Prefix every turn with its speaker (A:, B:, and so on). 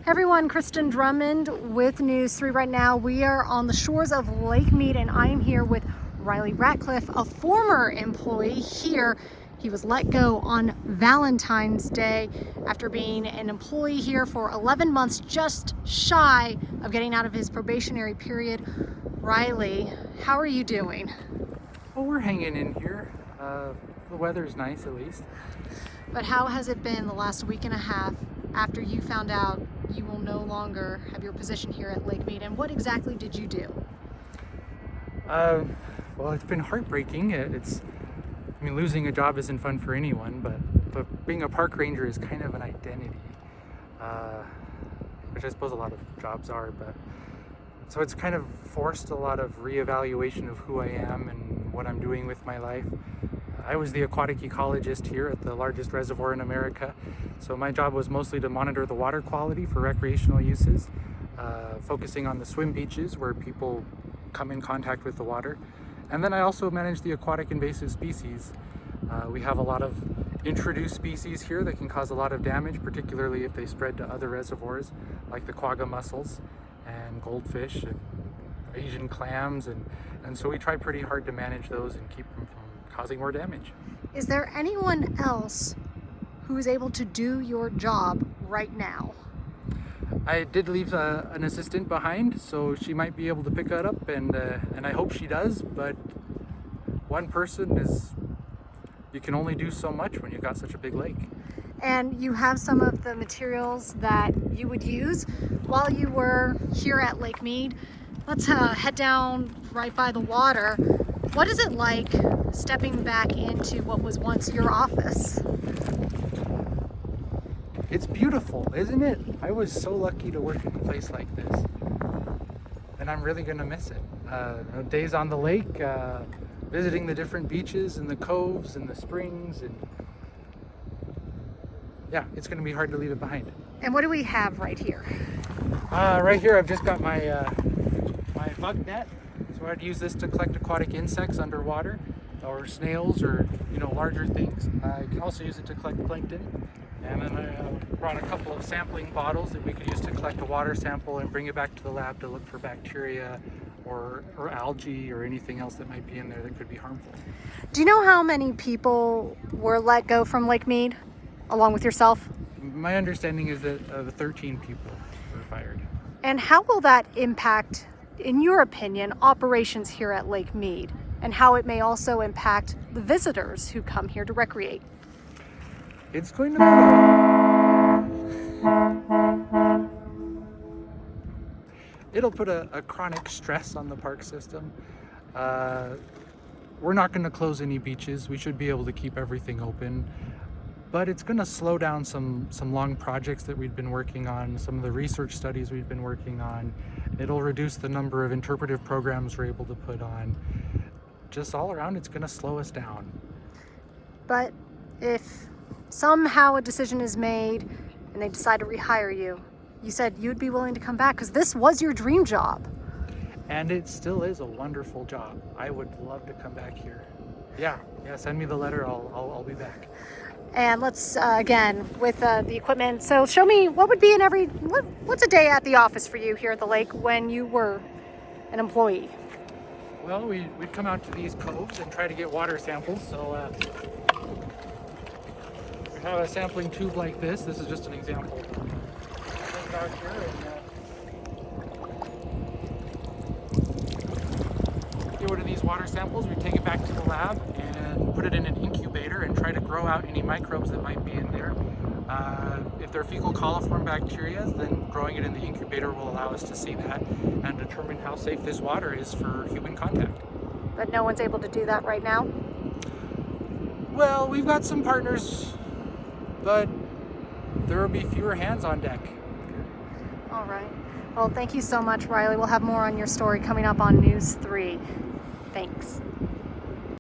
A: Everyone, Kristen Drummond with News 3 right now. We are on the shores of Lake Mead and I am here with Riley Rackliffe, a former employee here. He was let go on Valentine's Day after being an employee here for 11 months, just shy of getting out of his probationary period. Riley, how are you doing?
B: Well, we're hanging in here. The weather's nice at least.
A: But how has it been the last week and a half after you found out you will no longer have your position here at Lake Mead, and what exactly did you do?
B: Well, it's been heartbreaking. Losing a job isn't fun for anyone, but being a park ranger is kind of an identity, which I suppose a lot of jobs are, but so it's kind of forced a lot of reevaluation of who I am and what I'm doing with my life. I was the aquatic ecologist here at the largest reservoir in America, so my job was mostly to monitor the water quality for recreational uses, focusing on the swim beaches where people come in contact with the water. And then I also manage the aquatic invasive species. We have a lot of introduced species here that can cause a lot of damage, particularly if they spread to other reservoirs, like the quagga mussels and goldfish and Asian clams, and so we try pretty hard to manage those and keep them from causing more damage.
A: Is there anyone else who is able to do your job right now?
B: I did leave an assistant behind, so she might be able to pick that up, and I hope she does, but one person you can only do so much when you've got such a big lake.
A: And you have some of the materials that you would use while you were here at Lake Mead. Let's head down right by the water. What is it like stepping back into what was once your office?
B: It's beautiful, isn't it? I was so lucky to work in a place like this, and I'm really gonna miss it. Days on the lake, visiting the different beaches and the coves and the springs, and yeah, it's gonna be hard to leave it behind.
A: And what do we have right here?
B: Right here I've just got my bug net, so I'd use this to collect aquatic insects underwater, or snails, or larger things. I can also use it to collect plankton. And then I brought a couple of sampling bottles that we could use to collect a water sample and bring it back to the lab to look for bacteria or algae or anything else that might be in there that could be harmful.
A: Do you know how many people were let go from Lake Mead, along with yourself?
B: My understanding is that 13 people were fired.
A: And how will that impact, in your opinion, operations here at Lake Mead, and how it may also impact the visitors who come here to recreate?
B: It's going to it'll put a chronic stress on the park system. We're not going to close any beaches. We should be able to keep everything open, but it's going to slow down some long projects that we've been working on, some of the research studies we've been working on. It'll reduce the number of interpretive programs we're able to put on. Just all around, it's going to slow us down.
A: But if somehow a decision is made and they decide to rehire you, you said you'd be willing to come back because this was your dream job.
B: And it still is a wonderful job. I would love to come back here. Yeah, send me the letter. I'll be back.
A: And let's again with the equipment. So show me what would be in what's a day at the office for you here at the lake when you were an employee?
B: Well, we'd come out to these coves and try to get water samples. So we have a sampling tube like this. This is just an example. Out here and get one of these water samples. We take it back to the lab and put it in an incubator and try to grow out any microbes that might be in there. If they're fecal coliform bacteria, then growing it in the incubator will allow us to see that and determine how safe this water is for human contact.
A: But no one's able to do that right now?
B: Well, we've got some partners, but there will be fewer hands on deck.
A: All right. Well, thank you so much, Riley. We'll have more on your story coming up on News 3. Thanks.